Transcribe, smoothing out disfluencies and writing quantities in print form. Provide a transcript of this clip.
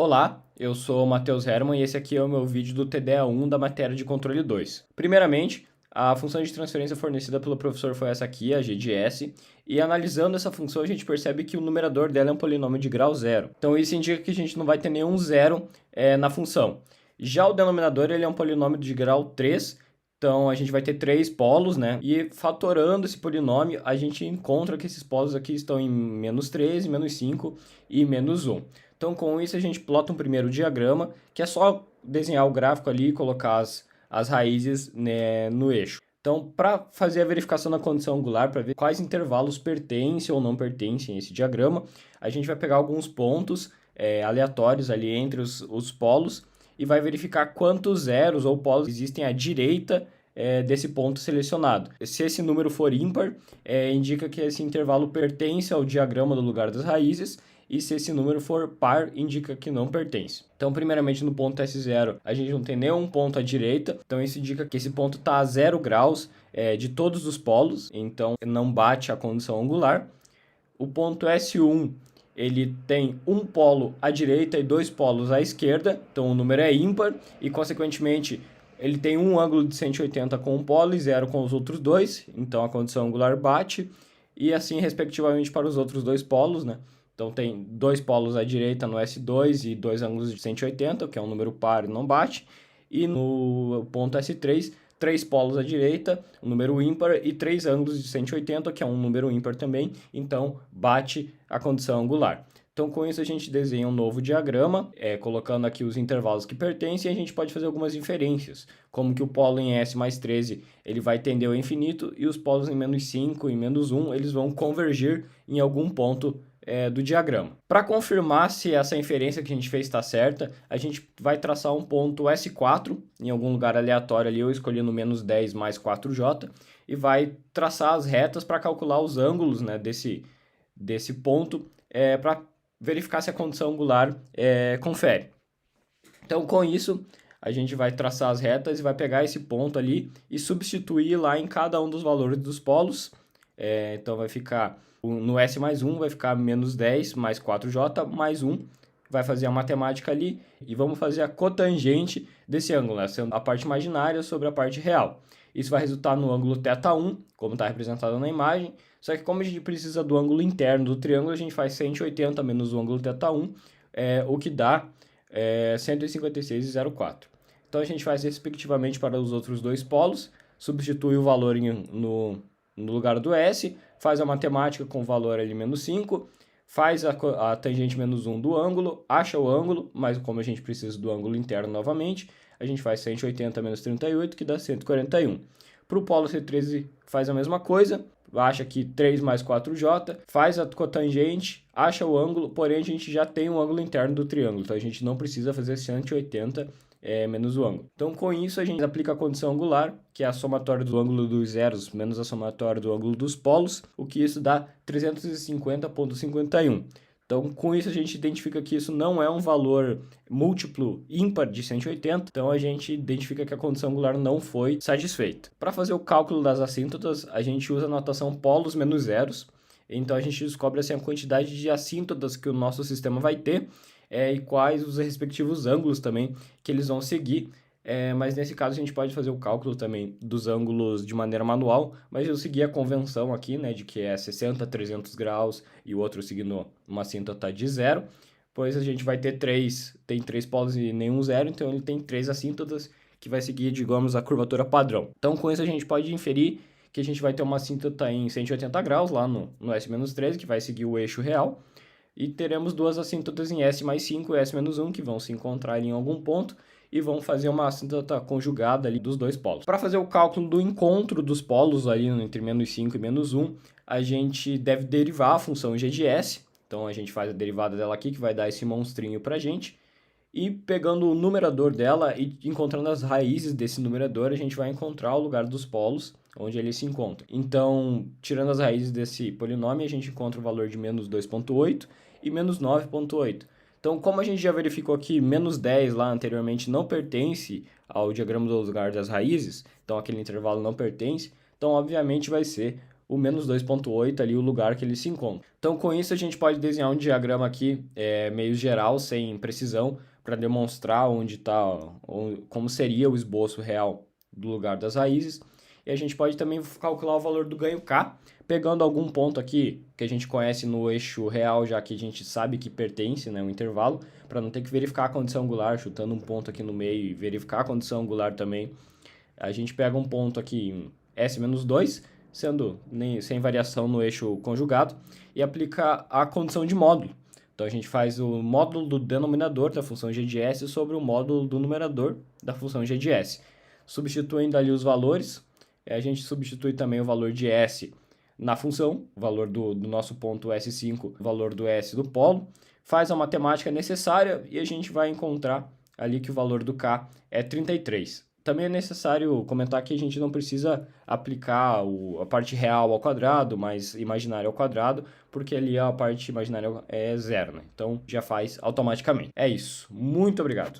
Olá, eu sou o Matheus Hermann e esse aqui é o meu vídeo do TDA1 da matéria de controle 2. Primeiramente, a função de transferência fornecida pelo professor foi essa aqui, a g de s, e analisando essa função a gente percebe que o numerador dela é um polinômio de grau zero. Então isso indica que a gente não vai ter nenhum zero na função. Já o denominador ele é um polinômio de grau 3, então a gente vai ter três polos, né? E fatorando esse polinômio, a gente encontra que esses polos aqui estão em menos 13, menos 5 e menos 1. Então, com isso, a gente plota um primeiro diagrama, que é só desenhar o gráfico ali e colocar as raízes, né, no eixo. Então, para fazer a verificação da condição angular, para ver quais intervalos pertencem ou não pertencem a esse diagrama, a gente vai pegar alguns pontos aleatórios ali entre os polos e vai verificar quantos zeros ou polos existem à direita desse ponto selecionado. Se esse número for ímpar, indica que esse intervalo pertence ao diagrama do lugar das raízes, e se esse número for par, indica que não pertence. Então, primeiramente, no ponto S0, a gente não tem nenhum ponto à direita, então isso indica que esse ponto está a 0 graus de todos os polos, então não bate a condição angular. O ponto S1, ele tem um polo à direita e dois polos à esquerda, então o número é ímpar e, consequentemente, ele tem um ângulo de 180 com um polo e zero com os outros dois, então a condição angular bate, e assim, respectivamente, para os outros dois polos, né? Então tem dois polos à direita no S2 e dois ângulos de 180, que é um número par e não bate. E no ponto S3, três polos à direita, um número ímpar, e três ângulos de 180, que é um número ímpar também, então bate a condição angular. Então, com isso, a gente desenha um novo diagrama, colocando aqui os intervalos que pertencem, e a gente pode fazer algumas inferências, como que o polo em S mais 13 ele vai tender ao infinito, e os polos em menos 5 e menos 1 eles vão convergir em algum ponto do diagrama. Para confirmar se essa inferência que a gente fez está certa, a gente vai traçar um ponto S4 em algum lugar aleatório ali, eu escolhi no menos 10 mais 4J, e vai traçar as retas para calcular os ângulos, né, desse ponto, para verificar se a condição angular confere. Então, com isso, a gente vai traçar as retas e vai pegar esse ponto ali e substituir lá em cada um dos valores dos polos. Então, vai ficar no S mais 1, vai ficar menos 10 mais 4J mais 1. Vai fazer a matemática ali e vamos fazer a cotangente desse ângulo, né? Sendo a parte imaginária sobre a parte real. Isso vai resultar no ângulo θ1, como está representado na imagem. Só que como a gente precisa do ângulo interno do triângulo, a gente faz 180 menos o ângulo θ1, o que dá 156,04. Então a gente faz respectivamente para os outros dois polos, substitui o valor no lugar do S, faz a matemática com o valor ali menos 5, faz a tangente menos 1 do ângulo, acha o ângulo, mas como a gente precisa do ângulo interno novamente, a gente faz 180 menos 38, que dá 141. Para o polo C13 faz a mesma coisa, acha que 3 mais 4J, faz a cotangente, acha o ângulo, porém a gente já tem o ângulo interno do triângulo, então a gente não precisa fazer 180 menos o ângulo. Então, com isso, a gente aplica a condição angular, que é a somatória do ângulo dos zeros menos a somatória do ângulo dos polos, o que isso dá 350,51. Então, com isso, a gente identifica que isso não é um valor múltiplo ímpar de 180, então a gente identifica que a condição angular não foi satisfeita. Para fazer o cálculo das assíntotas, a gente usa a notação polos menos zeros, então a gente descobre assim, a quantidade de assíntotas que o nosso sistema vai ter, e quais os respectivos ângulos também que eles vão seguir. Mas nesse caso a gente pode fazer o cálculo também dos ângulos de maneira manual, mas eu segui a convenção aqui, né, de que é 60, 300 graus e o outro seguindo uma assíntota de zero, pois a gente vai ter tem três polos e nenhum zero, então ele tem três assíntotas que vai seguir, digamos, a curvatura padrão. Então com isso a gente pode inferir que a gente vai ter uma assíntota em 180 graus lá no S-13, que vai seguir o eixo real, e teremos duas assíntotas em S mais 5 e S menos 1, que vão se encontrar em algum ponto e vão fazer uma assíntota conjugada ali dos dois polos. Para fazer o cálculo do encontro dos polos ali entre menos 5 e menos 1, a gente deve derivar a função g de s. Então a gente faz a derivada dela aqui, que vai dar esse monstrinho para a gente. E pegando o numerador dela e encontrando as raízes desse numerador, a gente vai encontrar o lugar dos polos onde ele se encontra. Então, tirando as raízes desse polinômio, a gente encontra o valor de menos 2,8 e menos 9,8. Então, como a gente já verificou aqui, menos 10 lá anteriormente não pertence ao diagrama do lugar das raízes, então aquele intervalo não pertence, então obviamente vai ser o menos 2,8 ali, o lugar que ele se encontra. Então, com isso, a gente pode desenhar um diagrama aqui meio geral, sem precisão, para demonstrar onde está, como seria o esboço real do lugar das raízes. E a gente pode também calcular o valor do ganho K, pegando algum ponto aqui que a gente conhece no eixo real, já que a gente sabe que pertence, né, um intervalo, para não ter que verificar a condição angular, chutando um ponto aqui no meio e verificar a condição angular também. A gente pega um ponto aqui em S-2, sendo sem variação no eixo conjugado, e aplica a condição de módulo. Então a gente faz o módulo do denominador da função g de s sobre o módulo do numerador da função g de s. Substituindo ali os valores, a gente substitui também o valor de s na função, o valor do nosso ponto S5, o valor do S do polo, faz a matemática necessária e a gente vai encontrar ali que o valor do K é 33. Também é necessário comentar que a gente não precisa aplicar a parte real ao quadrado, mas imaginária ao quadrado, porque ali a parte imaginária é zero, né? Então já faz automaticamente. É isso. Muito obrigado.